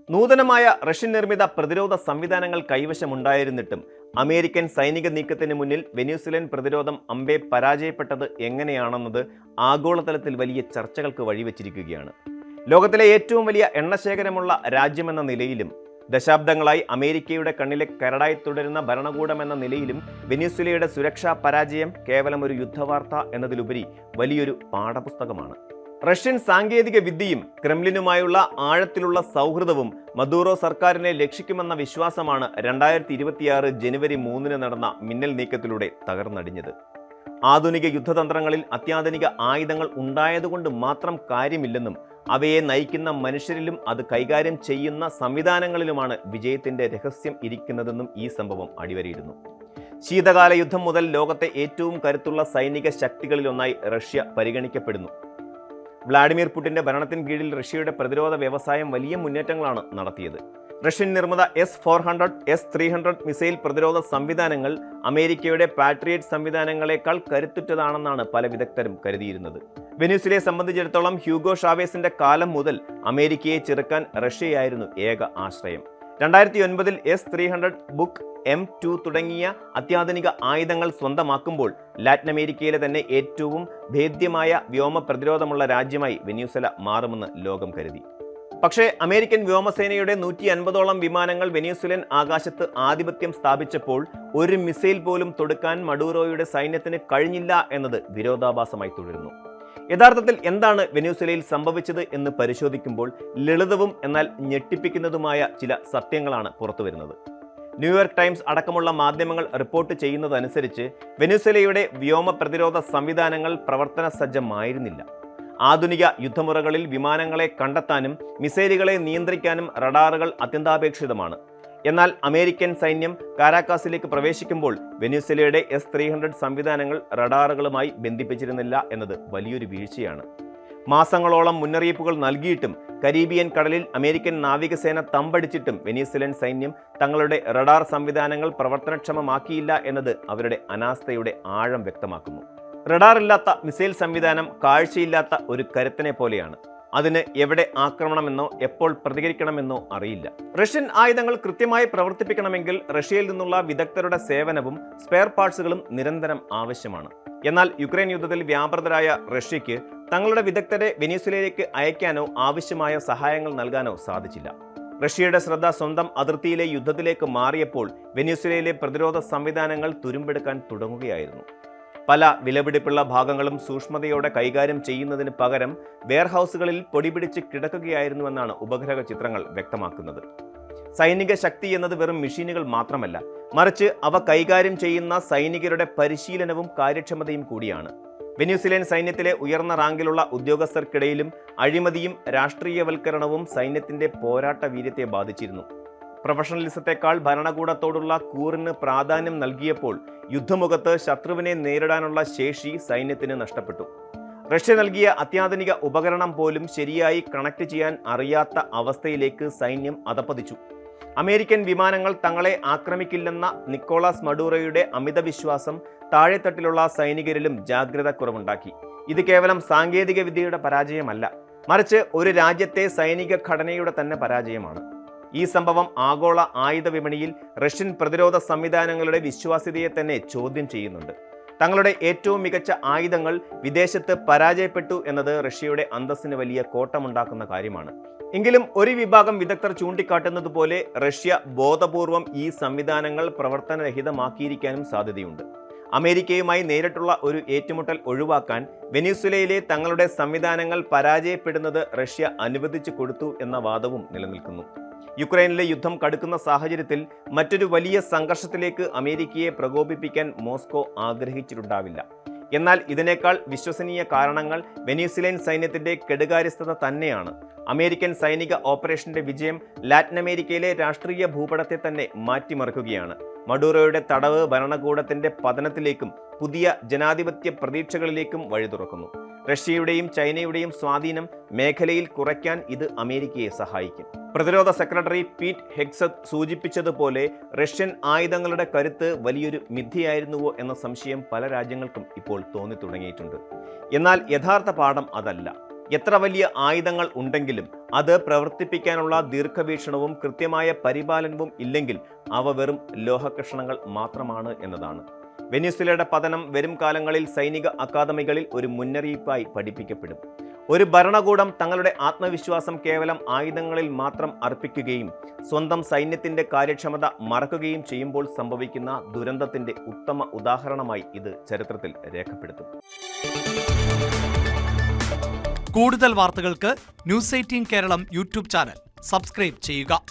നൂതനമായ റഷ്യൻ നിർമ്മിത പ്രതിരോധ സംവിധാനങ്ങൾ കൈവശമുണ്ടായിരുന്നിട്ടും അമേരിക്കൻ സൈനിക നീക്കത്തിന് മുന്നിൽ വെനിസ്വേലൻ പ്രതിരോധം അമ്പെ പരാജയപ്പെട്ടത് എങ്ങനെയാണെന്നത് ആഗോളതലത്തിൽ വലിയ ചർച്ചകൾക്ക് വഴിവെച്ചിരിക്കുകയാണ്. ലോകത്തിലെ ഏറ്റവും വലിയ എണ്ണശേഖരമുള്ള രാജ്യമെന്ന നിലയിലും ദശാബ്ദങ്ങളായി അമേരിക്കയുടെ കണ്ണിലെ കരടായി തുടരുന്ന ഭരണകൂടമെന്ന നിലയിലും വെനിസ്വേലയുടെ സുരക്ഷാ പരാജയം കേവലം ഒരു യുദ്ധവാർത്ത എന്നതിലുപരി വലിയൊരു പാഠപുസ്തകമാണ്. റഷ്യൻ സാങ്കേതിക വിദ്യയും ക്രെംലിനുമായുള്ള ആഴത്തിലുള്ള സൗഹൃദവും മദൂറോ സർക്കാരിനെ രക്ഷിക്കുമെന്ന വിശ്വാസമാണ് 2026 ജനുവരി 3 നടന്ന മിന്നൽ നീക്കത്തിലൂടെ തകർന്നടിഞ്ഞത്. ആധുനിക യുദ്ധതന്ത്രങ്ങളിൽ അത്യാധുനിക ആയുധങ്ങൾ ഉണ്ടായതുകൊണ്ട് മാത്രം കാര്യമില്ലെന്നും അവയെ നയിക്കുന്ന മനുഷ്യരിലും അത് കൈകാര്യം ചെയ്യുന്ന സംവിധാനങ്ങളിലുമാണ് വിജയത്തിന്റെ രഹസ്യം ഇരിക്കുന്നതെന്നും ഈ സംഭവം അടിവരയിടുന്നു. ശീതകാല യുദ്ധം മുതൽ ലോകത്തെ ഏറ്റവും കരുത്തുള്ള സൈനിക ശക്തികളിലൊന്നായി റഷ്യ പരിഗണിക്കപ്പെടുന്നു. വ്ളാഡിമിർ പുടിന്റെ ഭരണത്തിന് കീഴിൽ റഷ്യയുടെ പ്രതിരോധ വ്യവസായം വലിയ മുന്നേറ്റങ്ങളാണ് നടത്തിയത്. റഷ്യൻ നിർമ്മിത S-400, S-300 മിസൈൽ പ്രതിരോധ സംവിധാനങ്ങൾ അമേരിക്കയുടെ പാട്രിയറ്റ് സംവിധാനങ്ങളെക്കാൾ കരുത്തുറ്റതാണെന്നാണ് പല വിദഗ്ധരും കരുതിയിരുന്നത്. വെനിസ്വേലയെ സംബന്ധിച്ചിടത്തോളം ഹ്യൂഗോ ഷാവേസിന്റെ കാലം മുതൽ അമേരിക്കയെ ചെറുക്കാൻ റഷ്യയായിരുന്നു ഏക ആശ്രയം. 2009 S-300 ബുക്ക് M2 തുടങ്ങിയ അത്യാധുനിക ആയുധങ്ങൾ സ്വന്തമാക്കുമ്പോൾ ലാറ്റിൻ അമേരിക്കയിലെ തന്നെ ഏറ്റവും ഭേദ്യമായ വ്യോമ പ്രതിരോധമുള്ള രാജ്യമായി വെനിസ്വേല മാറുമെന്ന് ലോകം കരുതി. പക്ഷേ അമേരിക്കൻ വ്യോമസേനയുടെ 150ഓളം വിമാനങ്ങൾ വെനിസ്വേലൻ ആകാശത്ത് ആധിപത്യം സ്ഥാപിച്ചപ്പോൾ ഒരു മിസൈൽ പോലും തൊടുക്കാൻ മഡൂറോയുടെ സൈന്യത്തിന് കഴിഞ്ഞില്ല എന്നത് വിരോധാഭാസമായി തുടരുന്നു. യഥാർത്ഥത്തിൽ എന്താണ് വെനിസ്വേലയിൽ സംഭവിച്ചത് എന്ന് പരിശോധിക്കുമ്പോൾ ലളിതവും എന്നാൽ ഞെട്ടിപ്പിക്കുന്നതുമായ ചില സത്യങ്ങളാണ് പുറത്തുവരുന്നത്. ന്യൂയോർക്ക് ടൈംസ് അടക്കമുള്ള മാധ്യമങ്ങൾ റിപ്പോർട്ട് ചെയ്യുന്നതനുസരിച്ച് വെനിസ്വേലയുടെ വ്യോമ പ്രതിരോധ സംവിധാനങ്ങൾ പ്രവർത്തന സജ്ജമായിരുന്നില്ല. ആധുനിക യുദ്ധമുറകളിൽ വിമാനങ്ങളെ കണ്ടെത്താനും മിസൈലുകളെ നിയന്ത്രിക്കാനും റഡാറുകൾ അത്യന്താപേക്ഷിതമാണ്. എന്നാൽ അമേരിക്കൻ സൈന്യം കാരാക്കാസിലേക്ക് പ്രവേശിക്കുമ്പോൾ വെനിസ്വേലയുടെ S-300 സംവിധാനങ്ങൾ റഡാറുകളുമായി ബന്ധിപ്പിച്ചിരുന്നില്ല എന്നത് വലിയൊരു വീഴ്ചയാണ്. മാസങ്ങളോളം മുന്നറിയിപ്പുകൾ നൽകിയിട്ടും കരീബിയൻ കടലിൽ അമേരിക്കൻ നാവികസേന തമ്പടിച്ചിട്ടും വെനിസ്വേലൻ സൈന്യം തങ്ങളുടെ റഡാർ സംവിധാനങ്ങൾ പ്രവർത്തനക്ഷമമാക്കിയില്ല എന്നത് അവരുടെ അനാസ്ഥയുടെ ആഴം വ്യക്തമാക്കുന്നു. റഡാർ ഇല്ലാത്ത മിസൈൽ സംവിധാനം കാഴ്ചയില്ലാത്ത ഒരു കരുത്തനെ പോലെയാണ്. അതിന് എവിടെ ആക്രമണമെന്നോ എപ്പോൾ പ്രതികരിക്കണമെന്നോ അറിയില്ല. റഷ്യൻ ആയുധങ്ങൾ കൃത്യമായി പ്രവർത്തിപ്പിക്കണമെങ്കിൽ റഷ്യയിൽ നിന്നുള്ള വിദഗ്ധരുടെ സേവനവും സ്പെയർ പാർട്സുകളും നിരന്തരം ആവശ്യമാണ്. എന്നാൽ യുക്രൈൻ യുദ്ധത്തിൽ വ്യാപൃതരായ റഷ്യയ്ക്ക് തങ്ങളുടെ വിദഗ്ധരെ വെനിസ്വേലയിലേക്ക് അയക്കാനോ ആവശ്യമായ സഹായങ്ങൾ നൽകാനോ സാധിച്ചില്ല. റഷ്യയുടെ ശ്രദ്ധ സ്വന്തം അതിർത്തിയിലെ യുദ്ധത്തിലേക്ക് മാറിയപ്പോൾ വെനിസ്വേലയിലെ പ്രതിരോധ സംവിധാനങ്ങൾ തുരുമ്പെടുക്കാൻ തുടങ്ങുകയായിരുന്നു. പല വിലപിടിപ്പുള്ള ഭാഗങ്ങളും സൂക്ഷ്മതയോടെ കൈകാര്യം ചെയ്യുന്നതിന് പകരം വെയർഹൌസുകളിൽ പൊടിപിടിച്ച് കിടക്കുകയായിരുന്നുവെന്നാണ് ഉപഗ്രഹ ചിത്രങ്ങൾ വ്യക്തമാക്കുന്നത്. സൈനിക ശക്തി എന്നത് വെറും മെഷീനുകൾ മാത്രമല്ല, മറിച്ച് അവ കൈകാര്യം ചെയ്യുന്ന സൈനികരുടെ പരിശീലനവും കാര്യക്ഷമതയും കൂടിയാണ്. വെനിസ്വേലൻ സൈന്യത്തിലെ ഉയർന്ന റാങ്കിലുള്ള ഉദ്യോഗസ്ഥർക്കിടയിലും അഴിമതിയും രാഷ്ട്രീയവൽക്കരണവും സൈന്യത്തിന്റെ പോരാട്ട വീര്യത്തെ ബാധിച്ചിരുന്നു. പ്രൊഫഷണലിസത്തെക്കാൾ ഭരണകൂടത്തോടുള്ള കൂറിന് പ്രാധാന്യം നൽകിയപ്പോൾ യുദ്ധമുഖത്ത് ശത്രുവിനെ നേരിടാനുള്ള ശേഷി സൈന്യത്തിന് നഷ്ടപ്പെട്ടു. റഷ്യ നൽകിയ അത്യാധുനിക ഉപകരണം പോലും ശരിയായി കണക്ട് ചെയ്യാൻ അറിയാത്ത അവസ്ഥയിലേക്ക് സൈന്യം അധപ്പതിച്ചു. അമേരിക്കൻ വിമാനങ്ങൾ തങ്ങളെ ആക്രമിക്കില്ലെന്ന നിക്കോളാസ് മഡൂറോയുടെ അമിത വിശ്വാസം താഴെത്തട്ടിലുള്ള സൈനികരിലും ജാഗ്രത കുറവുണ്ടാക്കി. ഇത് കേവലം സാങ്കേതിക വിദ്യയുടെ പരാജയമല്ല, മറിച്ച് ഒരു രാജ്യത്തെ സൈനിക ഘടനയുടെ തന്നെ പരാജയമാണ്. ഈ സംഭവം ആഗോള ആയുധ വിപണിയിൽ റഷ്യൻ പ്രതിരോധ സംവിധാനങ്ങളുടെ വിശ്വാസ്യതയെ തന്നെ ചോദ്യം ചെയ്യുന്നുണ്ട്. തങ്ങളുടെ ഏറ്റവും മികച്ച ആയുധങ്ങൾ വിദേശത്ത് പരാജയപ്പെട്ടു എന്നത് റഷ്യയുടെ അന്തസ്സിന് വലിയ കോട്ടമുണ്ടാക്കുന്ന കാര്യമാണ്. എങ്കിലും ഒരു വിഭാഗം വിദഗ്ധർ ചൂണ്ടിക്കാട്ടുന്നത് പോലെ റഷ്യ ബോധപൂർവം ഈ സംവിധാനങ്ങൾ പ്രവർത്തനരഹിതമാക്കിയിരിക്കാനും സാധ്യതയുണ്ട്. അമേരിക്കയുമായി നേരിട്ടുള്ള ഒരു ഏറ്റുമുട്ടൽ ഒഴിവാക്കാൻ വെനിസ്വേലയിലെ തങ്ങളുടെ സംവിധാനങ്ങൾ പരാജയപ്പെടുന്നത് റഷ്യ അനുവദിച്ചു കൊടുത്തു എന്ന വാദവും നിലനിൽക്കുന്നു. യുക്രൈനിലെ യുദ്ധം കടുക്കുന്ന സാഹചര്യത്തിൽ മറ്റൊരു വലിയ സംഘർഷത്തിലേക്ക് അമേരിക്കയെ പ്രകോപിപ്പിക്കാൻ മോസ്കോ ആഗ്രഹിച്ചിട്ടുണ്ടാവില്ല. എന്നാൽ ഇതിനേക്കാൾ വിശ്വസനീയ കാരണങ്ങൾ വെനിസ്വേലൻ സൈന്യത്തിന്റെ കെടുകാര്യസ്ഥത തന്നെയാണ്. അമേരിക്കൻ സൈനിക ഓപ്പറേഷന്റെ വിജയം ലാറ്റിൻ അമേരിക്കയിലെ രാഷ്ട്രീയ ഭൂപടത്തെ തന്നെ മാറ്റിമറിക്കുകയാണ്. മഡൂറോയുടെ തടവ് ഭരണകൂടത്തിന്റെ പതനത്തിലേക്കും പുതിയ ജനാധിപത്യ പ്രതീക്ഷകളിലേക്കും വഴി തുറക്കുന്നു. റഷ്യയുടെയും ചൈനയുടെയും സ്വാധീനം മേഖലയിൽ കുറയ്ക്കാൻ ഇത് അമേരിക്കയെ സഹായിക്കും. പ്രതിരോധ സെക്രട്ടറി പീറ്റ് ഹെഗ്സത്ത് സൂചിപ്പിച്ചതുപോലെ റഷ്യൻ ആയുധങ്ങളുടെ കരുത്ത് വലിയൊരു മിഥ്യയായിരുന്നുവോ എന്ന സംശയം പല രാജ്യങ്ങൾക്കും ഇപ്പോൾ തോന്നി തുടങ്ങിയിട്ടുണ്ട്. എന്നാൽ യഥാർത്ഥ പാഠം അതല്ല. എത്ര വലിയ ആയുധങ്ങൾ ഉണ്ടെങ്കിലും അത് പ്രവർത്തിപ്പിക്കാനുള്ള ദീർഘവീക്ഷണവും കൃത്യമായ പരിപാലനവും ഇല്ലെങ്കിൽ അവ വെറും ലോഹകഷണങ്ങൾ മാത്രമാണ് എന്നതാണ്. വെനിസ്വേലയുടെ പതനം വരും കാലങ്ങളിൽ സൈനിക അക്കാദമികളിൽ ഒരു മുന്നറിയിപ്പായി പഠിപ്പിക്കപ്പെടും. ഒരു ഭരണകൂടം തങ്ങളുടെ ആത്മവിശ്വാസം കേവലം ആയുധങ്ങളിൽ മാത്രം അർപ്പിക്കുകയും സ്വന്തം സൈന്യത്തിന്റെ കാര്യക്ഷമത മറക്കുകയും ചെയ്യുമ്പോൾ സംഭവിക്കുന്ന ദുരന്തത്തിന്റെ ഉത്തമ ഉദാഹരണമായി ഇത് ചരിത്രത്തിൽ രേഖപ്പെടുത്തും. കൂടുതൽ വാർത്തകൾക്ക് news 18 Keralam YouTube channel subscribe ചെയ്യുക.